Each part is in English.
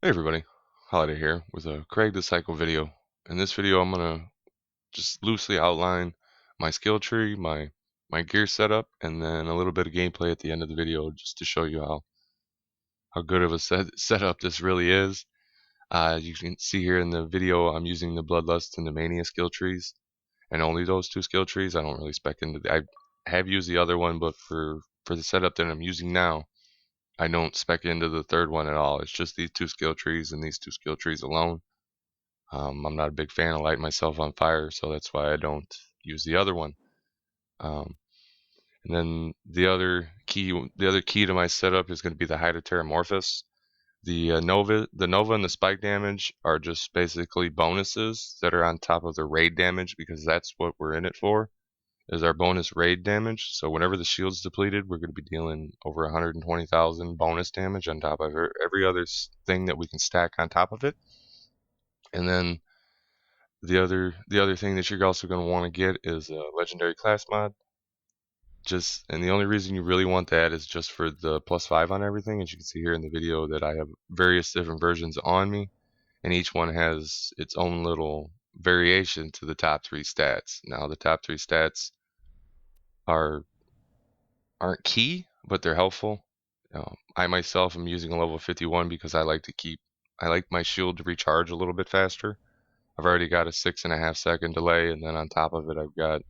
Hey everybody, Holiday here with a Craig the Cycle video. In this video I'm going to just loosely outline my skill tree, my gear setup, and then a little bit of gameplay at the end of the video just to show you how good of a setup this really is. You can see here in the video I'm using the Bloodlust and the Mania skill trees, and only those two skill trees. I don't really spec into I have used the other one, but for the setup that I'm using now, I don't spec into the third one at all. It's just these two skill trees and these two skill trees alone. I'm not a big fan of lighting myself on fire, so that's why I don't use the other one. Um, and then the other key to my setup is going to be the Hydroterramorphous. The Nova and the Spike damage are just basically bonuses that are on top of the raid damage, because that's what we're in it for, is our bonus raid damage. So whenever the shield's depleted, we're going to be dealing over 120,000 bonus damage on top of every other thing that we can stack on top of it. And then the other thing that you're also going to want to get is a legendary class mod. And the only reason you really want that is just for the +5 on everything. As you can see here in the video, that I have various different versions on me, and each one has its own little variation to the top 3 stats. Now the top 3 stats aren't key, but they're helpful. I myself am using a level 51 because I like my shield to recharge a little bit faster. I've already got a 6.5 second delay, and then on top of it, I've got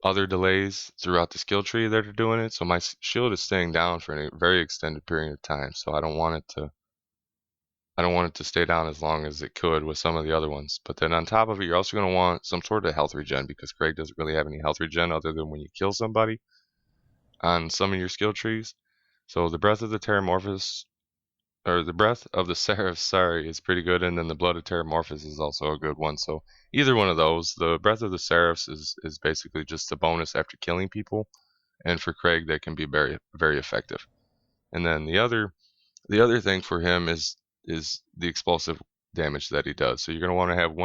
other delays throughout the skill tree that are doing it. So my shield is staying down for a very extended period of time. So I don't want it to stay down as long as it could with some of the other ones. But then on top of it, you're also going to want some sort of health regen, because Krieg doesn't really have any health regen other than when you kill somebody on some of your skill trees. So the Breath of the Terramorphous, or the Breath of the Seraphs, sorry, is pretty good, and then the Blood of Terramorphous is also a good one. So either one of those. The Breath of the Seraphs is basically just a bonus after killing people, and for Krieg that can be very, very effective. And then the other thing for him is the explosive damage that he does. So you're going to want to have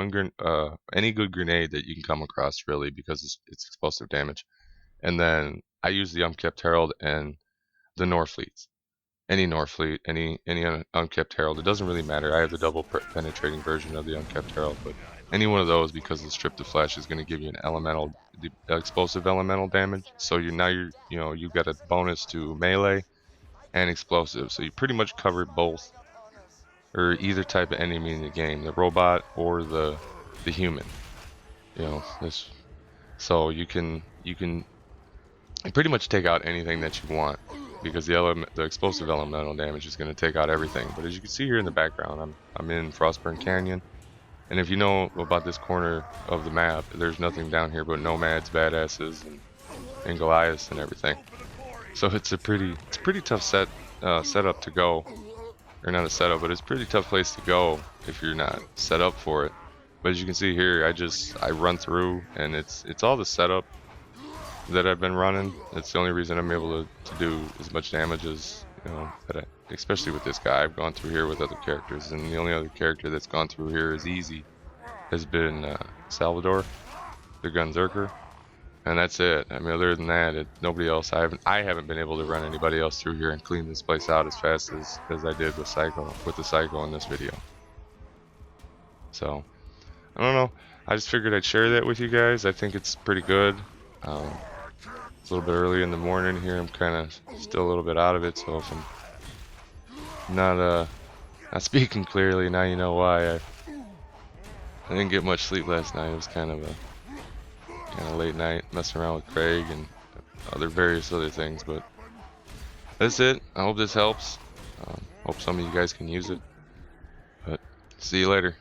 any good grenade that you can come across, really, because it's explosive damage. And then I use the Unkept Herald and the Norfleets. Any Norfleet, any Unkept Herald, it doesn't really matter. I have the double penetrating version of the Unkept Herald, but any one of those, because the Strip to Flesh is going to give you an explosive elemental damage. So you've got a bonus to melee and explosive. So you pretty much covered both, or either type of enemy in the game, the robot or the human. So you can pretty much take out anything that you want, because the explosive elemental damage is going to take out everything. But as you can see here in the background, I'm in Frostburn Canyon, and if you know about this corner of the map, there's nothing down here but nomads, badasses, and Goliaths and everything. So it's a pretty tough setup to go, or not a setup, but it's a pretty tough place to go if you're not set up for it. But as you can see here, I run through, and it's all the setup that I've been running. It's the only reason I'm able to do as much damage as, especially with this guy. I've gone through here with other characters, and the only other character that's gone through here as easy has been Salvador, the Gunzerker, and that's it. I mean, other than that, nobody else. I haven't been able to run anybody else through here and clean this place out as fast as I did with the Psycho in this video. So I don't know. I just figured I'd share that with you guys. I think it's pretty good. It's a little bit early in the morning here. I'm kind of still a little bit out of it, so if I'm not speaking clearly, now you know why. I didn't get much sleep last night. It was kind of a late night messing around with Krieg and various other things. But that's it. I hope this helps. Hope some of you guys can use it. But see you later.